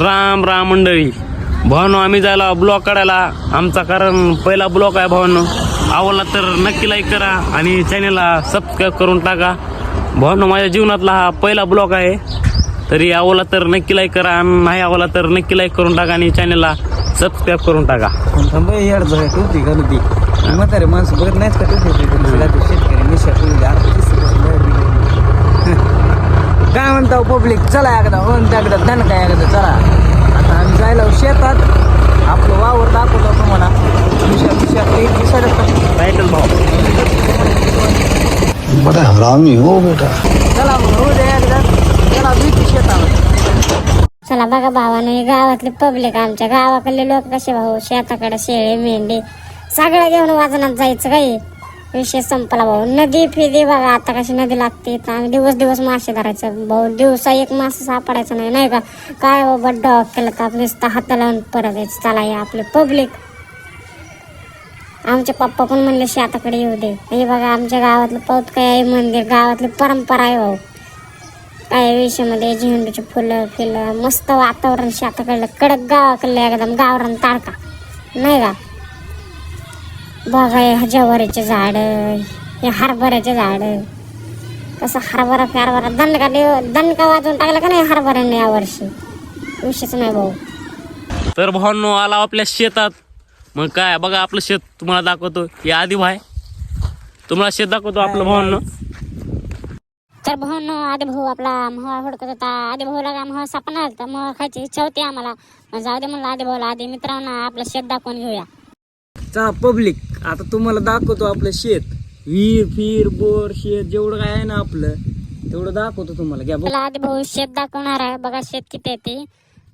राम राम मंडळी भावानो, आम्ही जायला ब्लॉग काढायला आमचा, कारण पहिला ब्लॉग आहे भावानो. आवडला तर नक्की लाईक करा आणि चॅनलला सबस्क्राईब करून टाका. भावानो, माझ्या जीवनातला हा पहिला ब्लॉग आहे, तरी आवडला तर नक्की लाईक करा आणि नाही आवडला तर नक्की लाईक करून टाका आणि चॅनलला सबस्क्राईब करून टाका. म्हातारे माणसं बघत नाहीत का शेतकरी काय म्हणता पब्लिक, चला एकदा होऊन एकदा धन काय एकदा चला. आता आम्ही जायला शेतात, आपलं वावर दाखवतो तुम्हाला. बड़ा हरामी हो बेटा. चला मग होऊ द्या एकदा, चला बीच शेताला. चला बघा भावाने, गावातले पब्लिक, आमच्या गावाकडले लोक कसे भाऊ, शेताकडे शेळे मेंढी सगळं घेऊन वाजनात जायचं. काही विषय संपला भाऊ. नदी फिदी बघा आता कशी नदी लागते, तर आम्ही दिवस दिवस मासे धरायचं भाऊ. दिवसा एक मासे सापडायचं नाही, नाही का? काय बाबा डॉग केलं तर आपलं नुसतं हाताला लावून परत यायचं. चला या आपले पब्लिक. आमचे पप्पा पण म्हणले शेताकडे येऊ दे. हे बघा आमच्या गावातलं पाऊत काय आहे, मंदिर, गावातली परंपरा आहे भाऊ. काय विषयामध्ये झेंडूची फुलं फिलं, मस्त वातावरण शेताकडलं, कडक गावाकडलं एकदम गावरान तारका, नाही का? बघा हे ज्वारीचे झाड, हे हरभऱ्याचे झाड, कसं हरभरा फ्यारभरा दणका वाजवून टाकला का नाही हरभऱ्याने यावर्षी. विषयच नाही भाऊ. तर भावांनो, आला आपल्या शेतात. मग काय बघा, आपलं शेत तुम्हाला दाखवतो. हे आधी भाई तुम्हाला शेत दाखवतो आपलं भावांनो. तर भाऊ आधी भाऊ आपला महा हुडकत होता. आधी भाऊला काय महा सपना आलता, महा खायची इच्छा होती आम्हाला. जाऊ दे म्हणलं आधी भाऊला, आधी मित्रांना आपलं शेत दाखवून घेऊया. चला पब्लिक, आता तुम्हाला दाखवतो आपलं शेत. विहीर फिर बोर शेत जेवढं काय आहे ना आपलं, तेवढं दाखवतो तुम्हाला. घ्या बघ. आधी भाऊ शेत दाखवणार आहे. बघा शेत किती आहे ते.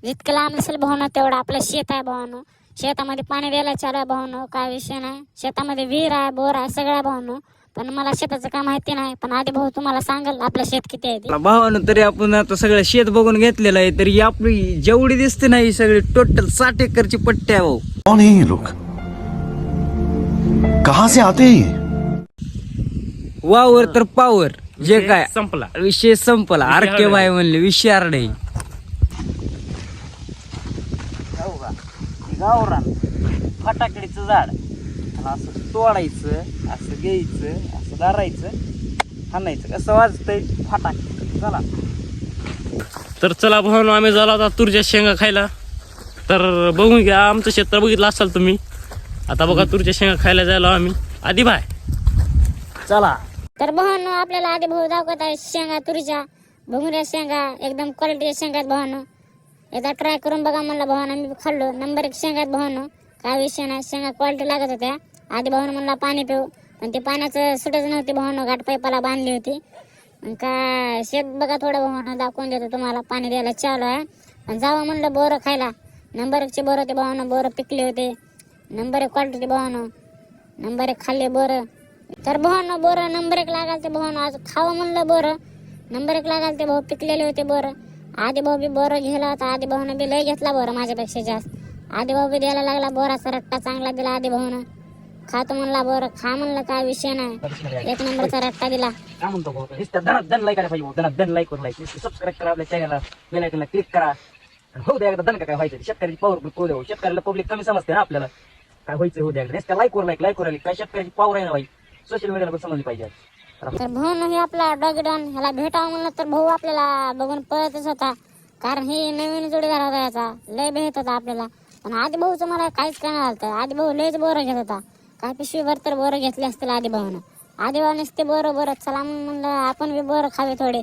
जितकं लांब असेल भाऊनं तेवढं आपलं शेत आहे भाऊनं. शेतामध्ये पाणी द्यायला चालू आहे भाऊनं, काय विषय नाही. शेतामध्ये विहीर आहे, बोर आहे, सगळं भाऊनं. पण मला शेताचं काय माहिती नाही, पण आधी भाऊ तुम्हाला सांगेल आपलं शेत किती आहे ते. भावानं तरी आपण आता सगळं शेत बघून घेतलेलं आहे, तरी आपली जेवढी दिसते ना ही सगळी टोटल 60 एकरची पट्टी आहे भाऊ. कौन है ये लोग, कहाँ से आते हैं ये? वावर तर पावर, जे काय संपला. विषय संपला. आरके बाय म्हणले विषयार्ड आहे. गावरान फटाकडीचं झाड, असं तोडायचं, असं घ्यायचं, असं धरायचं, हाणायचं. कसं वाजतंय फटाक. चला तर चला भावांनो, आम्ही झाला होता तुरीच्या शेंगा खायला. तर बघून घ्या, आमचं क्षेत्र बघितलं असाल तुम्ही. आता बघा तुरीच्या शेंगा खायला जायला आम्ही. आधी बाय चला. तर भावानं आपल्याला आधी भाऊ दाखवत आहे शेंगा तुरीच्या. बघून शेंगा एकदम क्वालिटीच्या शेंगा आहेत भावानं. एकदा ट्राय करून बघा म्हणलं भावानं. मी खाल्लो, नंबर 1 शेंगा आहेत भावानं. काय विषय नाही, शेंगा क्वालिटी लागत होत्या. आधी भावानं म्हणला पाणी पिऊ, पण ते पाण्याचं सुटच नव्हती भावानं. घाट पाईपाला बांधली होती. काय शेत बघा थोडं भावानं दाखवून देतो तुम्हाला. पाणी द्यायला चालू आहे. आणि जावं म्हणलं बोरं खायला. नंबर 1चे बोरं होते भावानं. बोरं पिकले होते. नंबर 1 क्वालिटी भावानं. नंबर 1 खाल्ले बोरं. तर भावानं बोरं नंबर 1 लागाल ते भावानं. आज खावं म्हणलं बोरं. नंबर 1 लागाल ते भाऊ. पिकलेले होते बोरं. आधी भाऊ बी बोरं घ्यायला होता. आधी भाऊनं बी लय घेतला बोरं माझ्यापेक्षा जास्त. आधी भाऊ बी द्यायला लागला. बोराचा रट्टा चांगला दिला आधी भाऊनं. खातो म्हणला बोरं, खा म्हणलं, काय विषय नाही. 1 नंबरचा रट्टा दिला. काय म्हणतो भाऊ, धन लाईक करायला पाहिजे. धन लाईक वर लाईक, सबस्क्राईब करा आपल्या चॅनलला, बेल आयकॉनला क्लिक करा. हो द्या एकदा धन काय व्हायचं. शेतकऱ्याची पॉवर को देऊ. शेतकऱ्याला पब्लिक कमी समजते ना आपल्याला. काय व्हायचं हो द्या. त्या लाईक वर लाईक वर काय शेतकऱ्याची पॉवर आहे ना भाई. सोशल मीडियाला पण समजली पाहिजे. तर भाऊनं हे आपला डॉगी डॉन ह्याला भेटावं म्हणलं तर भाऊ आपल्याला बघून पळतच होता. कारण हे नवीन जोडीदार होता याचा. लय भेट होता आपल्याला. पण आधी भाऊचं मला काहीच करणार आलं. आधी भाऊ लयच बोरं घेत होता. काय पिशवीभर तर बोरं घेतले असतील आधी भाऊनं. आधी भाऊ नसते बोरं चला म्हणलं आपण बी बोरं खावे थोडे.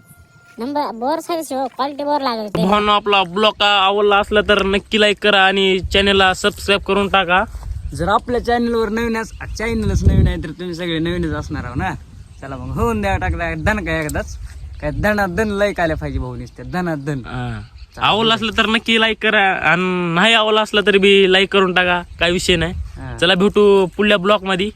Number bore size quality bore लागत होते. भावांनो, आपला ब्लॉग आवडला असला तर नक्की लाईक करा आणि चॅनलला सबस्क्राईब करून टाका. जर आपल्या चॅनलवर नवीन चॅनलच नवीन आहे तर तुम्ही सगळे नवीनच असणार आहो ना. चला मग होऊन द्या टाकला धन काय एकदाच. काय धनात धन लाईक आल्या पाहिजे भाऊ. नुसते धनात धन. आवडलं असलं तर नक्की लाईक करा आणि नाही आवडलं असलं तरी बी लाईक करून टाका. काय विषय नाही. चला भेटू पुढल्या ब्लॉग मध्ये.